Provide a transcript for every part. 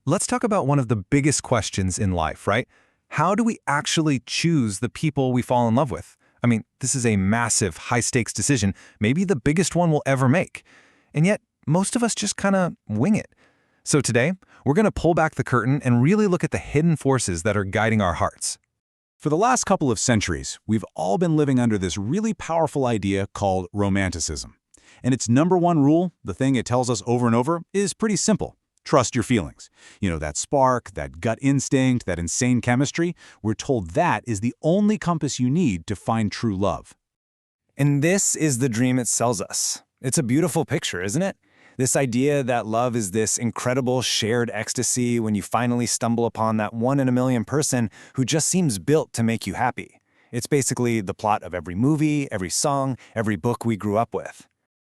Let's talk about one of the biggest questions in life, right? How do we actually choose the people we fall in love with? I mean, this is a massive, high-stakes decision, maybe the biggest one we'll ever make. And yet, most of us just kind of wing it. So today, we're going to pull back the curtain and really look at the hidden forces that are guiding our hearts. For the last couple of centuries, we've all been living under this really powerful idea called romanticism. And its number one rule, the thing it tells us over and over, is pretty simple. Trust your feelings. You know, that spark, that gut instinct, that insane chemistry, we're told that is the only compass you need to find true love. And this is the dream it sells us. It's a beautiful picture, isn't it? This idea that love is this incredible shared ecstasy when you finally stumble upon that one in a million person who just seems built to make you happy. It's basically the plot of every movie, every song, every book we grew up with.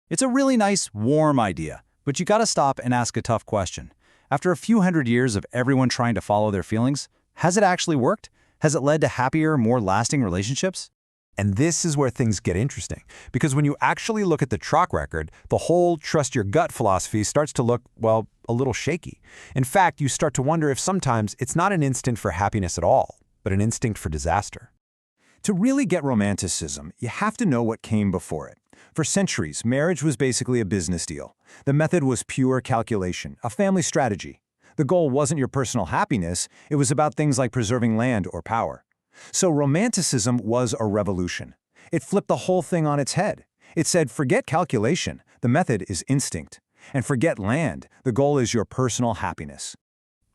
It's a really nice, warm idea, but you gotta stop and ask a tough question. After a few hundred years of everyone trying to follow their feelings, has it actually worked? Has it led to happier, more lasting relationships? And this is where things get interesting, because when you actually look at the track record, the whole trust your gut philosophy starts to look, well, a little shaky. In fact, you start to wonder if sometimes it's not an instinct for happiness at all, but an instinct for disaster. To really get romanticism, you have to know what came before it. For centuries, marriage was basically a business deal. The method was pure calculation, a family strategy. The goal wasn't your personal happiness, it was about things like preserving land or power. So romanticism was a revolution. It flipped the whole thing on its head. It said, forget calculation, the method is instinct. And forget land, the goal is your personal happiness.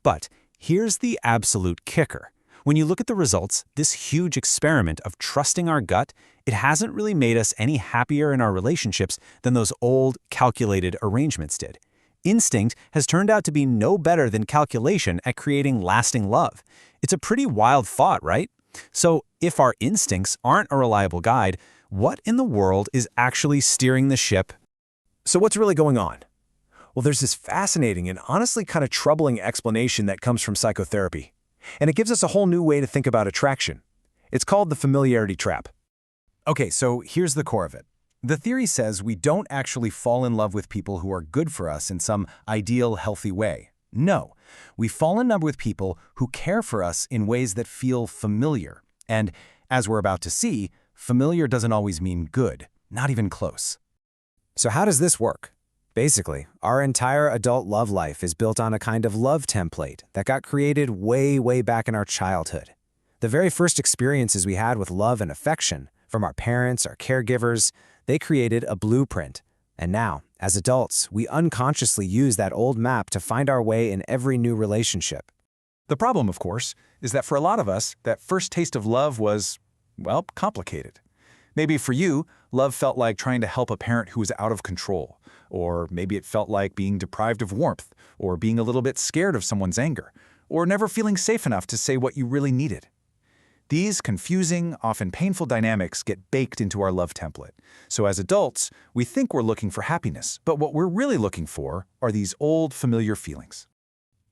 But here's the absolute kicker. When you look at the results, this huge experiment of trusting our gut, it hasn't really made us any happier in our relationships than those old, calculated arrangements did. Instinct has turned out to be no better than calculation at creating lasting love. It's a pretty wild thought, right? So if our instincts aren't a reliable guide, what in the world is actually steering the ship? So what's really going on? Well, there's this fascinating and honestly kind of troubling explanation that comes from psychotherapy. And it gives us a whole new way to think about attraction. It's called the familiarity trap. Okay, so here's the core of it. The theory says we don't actually fall in love with people who are good for us in some ideal, healthy way. No, we fall in love with people who care for us in ways that feel familiar. And as we're about to see, familiar doesn't always mean good, not even close. So how does this work? Basically, our entire adult love life is built on a kind of love template that got created way, way back in our childhood. The very first experiences we had with love and affection, from our parents, our caregivers, they created a blueprint. And now, as adults, we unconsciously use that old map to find our way in every new relationship. The problem, of course, is that for a lot of us, that first taste of love was, well, complicated. Maybe for you, love felt like trying to help a parent who was out of control. Or maybe it felt like being deprived of warmth, or being a little bit scared of someone's anger, or never feeling safe enough to say what you really needed. These confusing, often painful dynamics get baked into our love template. So as adults, we think we're looking for happiness, but what we're really looking for are these old, familiar feelings.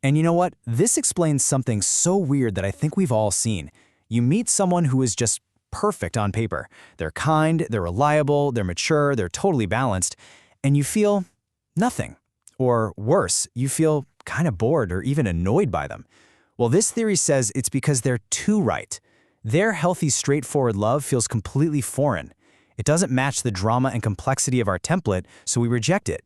And you know what? This explains something so weird that I think we've all seen. You meet someone who is just perfect on paper. They're kind, they're reliable, they're mature, they're totally balanced, and you feel nothing. Or worse, you feel kind of bored or even annoyed by them. Well, this theory says it's because they're too right. Their healthy, straightforward love feels completely foreign. It doesn't match the drama and complexity of our template, so we reject it.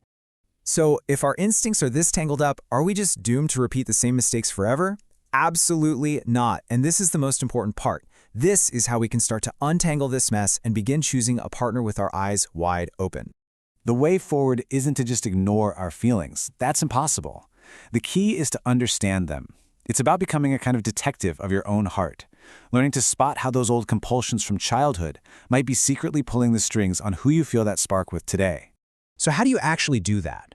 So if our instincts are this tangled up, are we just doomed to repeat the same mistakes forever? Absolutely not. And this is the most important part. This is how we can start to untangle this mess and begin choosing a partner with our eyes wide open. The way forward isn't to just ignore our feelings. That's impossible. The key is to understand them. It's about becoming a kind of detective of your own heart, learning to spot how those old compulsions from childhood might be secretly pulling the strings on who you feel that spark with today. So how do you actually do that?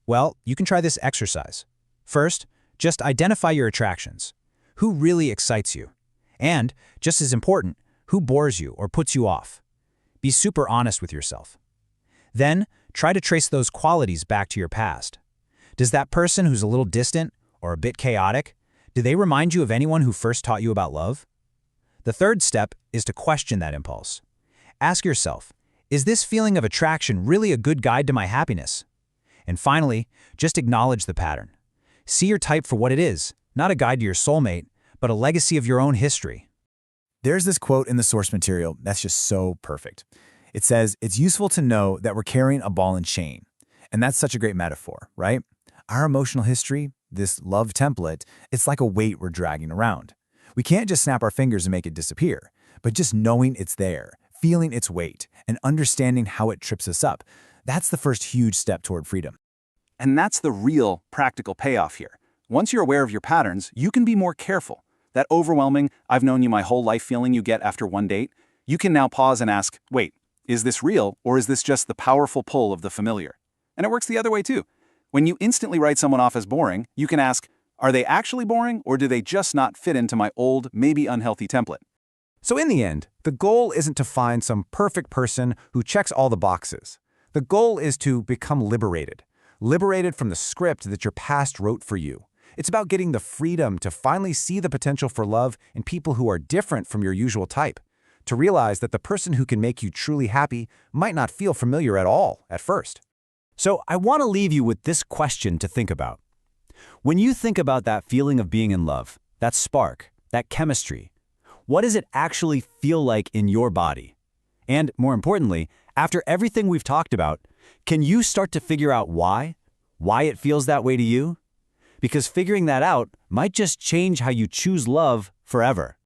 Well, you can try this exercise. First, just identify your attractions. Who really excites you? And, just as important, who bores you or puts you off? Be super honest with yourself. Then, try to trace those qualities back to your past. Does that person who's a little distant or a bit chaotic, do they remind you of anyone who first taught you about love? The third step is to question that impulse. Ask yourself, is this feeling of attraction really a good guide to my happiness? And finally, just acknowledge the pattern. See your type for what it is, not a guide to your soulmate, but a legacy of your own history. There's this quote in the source material that's just so perfect. It says, "It's useful to know that we're carrying a ball and chain." And that's such a great metaphor, right? Our emotional history, this love template, it's like a weight we're dragging around. We can't just snap our fingers and make it disappear, but just knowing it's there, feeling its weight, and understanding how it trips us up, that's the first huge step toward freedom. And that's the real practical payoff here. Once you're aware of your patterns, you can be more careful. That overwhelming, "I've known you my whole life" feeling you get after one date, you can now pause and ask, wait, is this real, or is this just the powerful pull of the familiar? And it works the other way too. When you instantly write someone off as boring, you can ask, are they actually boring, or do they just not fit into my old, maybe unhealthy template? So in the end, the goal isn't to find some perfect person who checks all the boxes. The goal is to become liberated. Liberated from the script that your past wrote for you. It's about getting the freedom to finally see the potential for love in people who are different from your usual type. To realize that the person who can make you truly happy might not feel familiar at all at first. So I want to leave you with this question to think about. When you think about that feeling of being in love, that spark, that chemistry, what does it actually feel like in your body? And more importantly, after everything we've talked about, can you start to figure out why it feels that way to you? Because figuring that out might just change how you choose love forever.